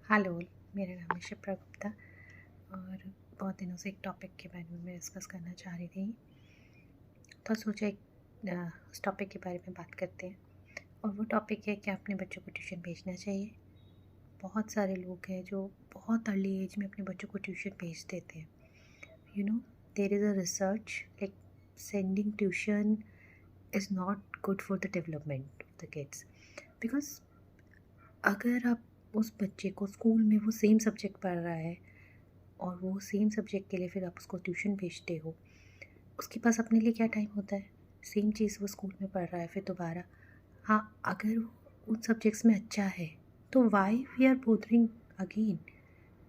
Hello, मेरा नाम है शिप्रा गुप्ता और बहुत दिनों से एक टॉपिक के बारे में मैं डिस्कस करना चाह रही थी। तो सोचा उस टॉपिक के बारे में बात करते हैं और वो टॉपिक है कि अपने बच्चों को ट्यूशन भेजना चाहिए। बहुत सारे लोग हैं जो बहुत अर्ली एज में अपने बच्चों को ट्यूशन भेज देते हैं। You know, there is a research like sending tuition is not good for the development of the kids, because अगर आप उस बच्चे को स्कूल में वो सेम सब्जेक्ट पढ़ रहा है और वो सेम सब्जेक्ट के लिए फिर आप उसको ट्यूशन भेजते हो, उसके पास अपने लिए क्या टाइम होता है? सेम चीज़ वो स्कूल में पढ़ रहा है फिर दोबारा। हाँ, अगर वो उन सब्जेक्ट्स में अच्छा है तो why we are bothering again,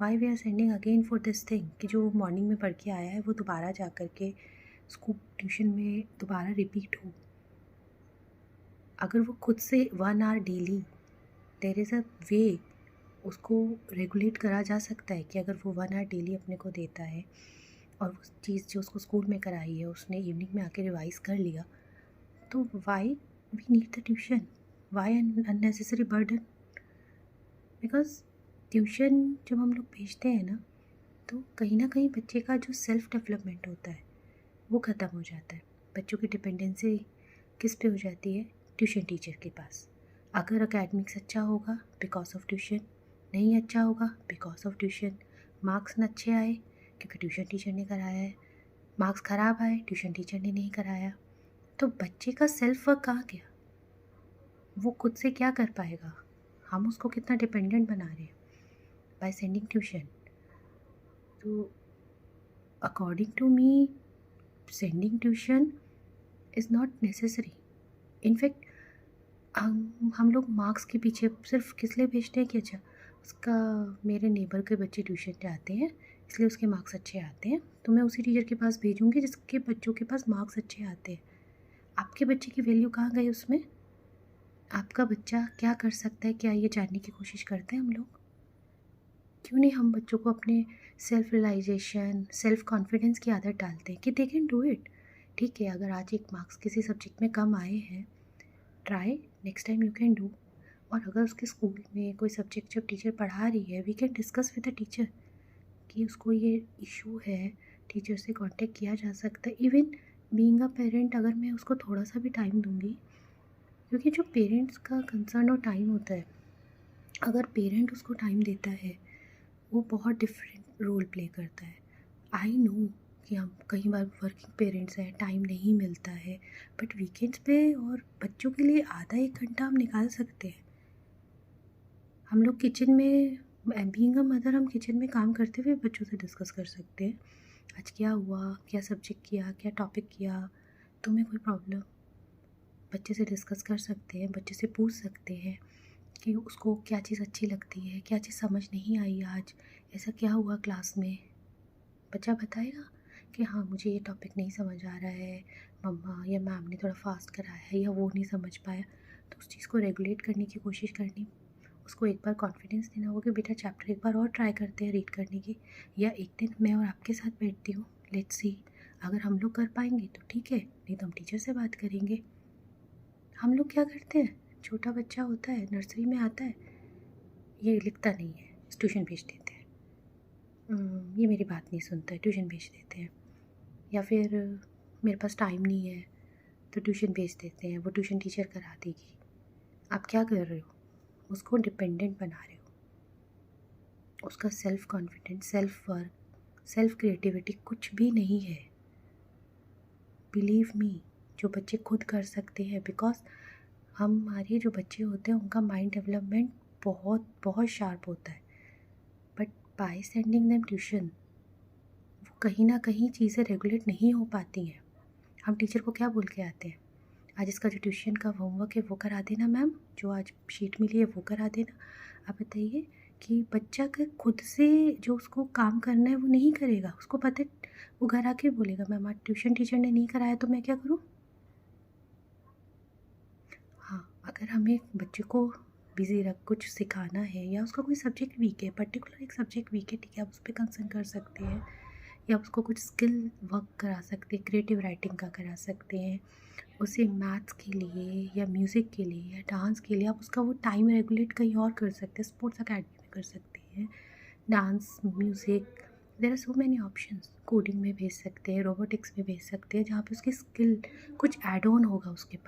why we are sending again for this thing कि जो मॉर्निंग में पढ़ के आया है वो दोबारा जा कर के स्कूल ट्यूशन में दोबारा रिपीट हो। अगर वो खुद से 1 hour daily, there is a way उसको रेगुलेट करा जा सकता है कि अगर वो 1 आवर डेली अपने को देता है और वो चीज़ जो उसको स्कूल में कराई है उसने इवनिंग में आके रिवाइज कर लिया, तो why we need the tuition? Why unnecessary burden? Because tuition जब हम लोग भेजते हैं ना, तो कहीं ना कहीं बच्चे का जो सेल्फ डेवलपमेंट होता है वो ख़त्म हो जाता है। बच्चों की डिपेंडेंसी किस पे हो जाती है? ट्यूशन टीचर के पास। अगर अकेडमिक्स अच्छा होगा बिकॉज ऑफ ट्यूशन, नहीं अच्छा होगा बिकॉज ऑफ ट्यूशन। मार्क्स न अच्छे आए क्योंकि ट्यूशन टीचर ने कराया है, मार्क्स ख़राब आए ट्यूशन टीचर ने नहीं कराया, तो बच्चे का सेल्फ वर्क कहाँ गया? वो खुद से क्या कर पाएगा? हम उसको कितना डिपेंडेंट बना रहे हैं बाय सेंडिंग ट्यूशन। तो according to me, sending tuition is not necessary. In fact हम लोग मार्क्स के पीछे सिर्फ किस लिए भेजते हैं कि अच्छा उसका, मेरे नेबर के बच्चे ट्यूशन जाते हैं इसलिए उसके मार्क्स अच्छे आते हैं, तो मैं उसी टीचर के पास भेजूँगी जिसके बच्चों के पास मार्क्स अच्छे आते हैं। आपके बच्चे की वैल्यू कहाँ गई उसमें? आपका बच्चा क्या कर सकता है, क्या ये जानने की कोशिश करते हैं हम लोग? क्यों नहीं हम बच्चों को अपने सेल्फ रियलाइजेशन, सेल्फ कॉन्फिडेंस की आदत डालते हैं कि दे कैन डू इट। ठीक है, अगर आज एक मार्क्स किसी सब्जेक्ट में कम आए हैं, try, next time you can do. और अगर उसके स्कूल में कोई सब्जेक्ट जब टीचर पढ़ा रही है, we can discuss with the teacher कि उसको ये इशू है, टीचर से कांटेक्ट किया जा सकता है। इवन बीइंग अ पेरेंट, अगर मैं उसको थोड़ा सा भी टाइम दूंगी, क्योंकि जो पेरेंट्स का कंसर्न और टाइम होता है, अगर पेरेंट उसको टाइम देता है वो बहुत डिफरेंट रोल प्ले करता है। आई नो कि हम कई बार वर्किंग पेरेंट्स हैं, टाइम नहीं मिलता है, बट वीकेंड्स पे और बच्चों के लिए आधा 1 घंटा हम निकाल सकते हैं। हम लोग किचन में, बीइंग अ मदर, हम किचन में काम करते हुए बच्चों से डिस्कस कर सकते हैं आज क्या हुआ, क्या सब्जेक्ट किया, क्या टॉपिक किया, तुम्हें कोई प्रॉब्लम, बच्चे से डिस्कस कर सकते हैं, बच्चे से पूछ सकते हैं कि उसको क्या चीज़ अच्छी लगती है, क्या चीज़ समझ नहीं आई आज, ऐसा क्या हुआ क्लास में। बच्चा बताएगा कि हाँ मुझे ये टॉपिक नहीं समझ आ रहा है, मम्मा या मैम ने थोड़ा फास्ट कराया है या वो नहीं समझ पाया। तो उस चीज़ को रेगुलेट करने की कोशिश करनी, उसको एक बार कॉन्फिडेंस देना होगा कि बेटा चैप्टर एक बार और ट्राई करते हैं रीड करने की, या एक दिन मैं और आपके साथ बैठती हूँ, लेट्स सी, अगर हम लोग कर पाएंगे तो ठीक है, नहीं तो हम टीचर से बात करेंगे। हम लोग क्या करते हैं, छोटा बच्चा होता है, नर्सरी में आता है, ये लिखता नहीं है, ट्यूशन भेज देते हैं। ये मेरी बात नहीं सुनता है, ट्यूशन भेज देते हैं। या फिर मेरे पास टाइम नहीं है तो ट्यूशन भेज देते हैं, वो ट्यूशन टीचर करा देगी। आप क्या कर रहे हो? उसको डिपेंडेंट बना रहे हो। उसका self confidence, self work, self creativity कुछ भी नहीं है। बिलीव मी, जो बच्चे खुद कर सकते हैं, बिकॉज हमारे जो बच्चे होते हैं उनका माइंड डेवलपमेंट बहुत बहुत शार्प होता है, but by sending them tuition वो कहीं ना कहीं चीज़ें रेगुलेट नहीं हो पाती हैं। हम टीचर को क्या बोल के आते हैं, आज इसका जो ट्यूशन का होमवर्क है वो करा देना मैम, जो आज शीट मिली है वो करा देना। आप बताइए कि बच्चा का खुद से जो उसको काम करना है वो नहीं करेगा, उसको पता है, वो घर आके बोलेगा मैम आज ट्यूशन टीचर ने नहीं कराया तो मैं क्या करूँ। हाँ, अगर हमें बच्चे को बिज़ी रख कुछ सिखाना है या उसका कोई सब्जेक्ट वीक है, पर्टिकुलर एक सब्जेक्ट वीक है, ठीक है, आप उस पर कंसर्न कर सकते हैं, या उसको कुछ स्किल वर्क करा सकते हैं, क्रिएटिव राइटिंग का करा सकते हैं, उसे मैथ्स के लिए या म्यूज़िक के लिए या डांस के लिए आप उसका वो टाइम रेगुलेट कहीं और कर सकते हैं, स्पोर्ट्स अकेडमी में कर सकती है, dance, music, there are so many options. Coding में भेज सकते हैं, रोबोटिक्स में भेज सकते हैं, जहाँ पे उसकी स्किल कुछ ऐड ऑन होगा उसके पास।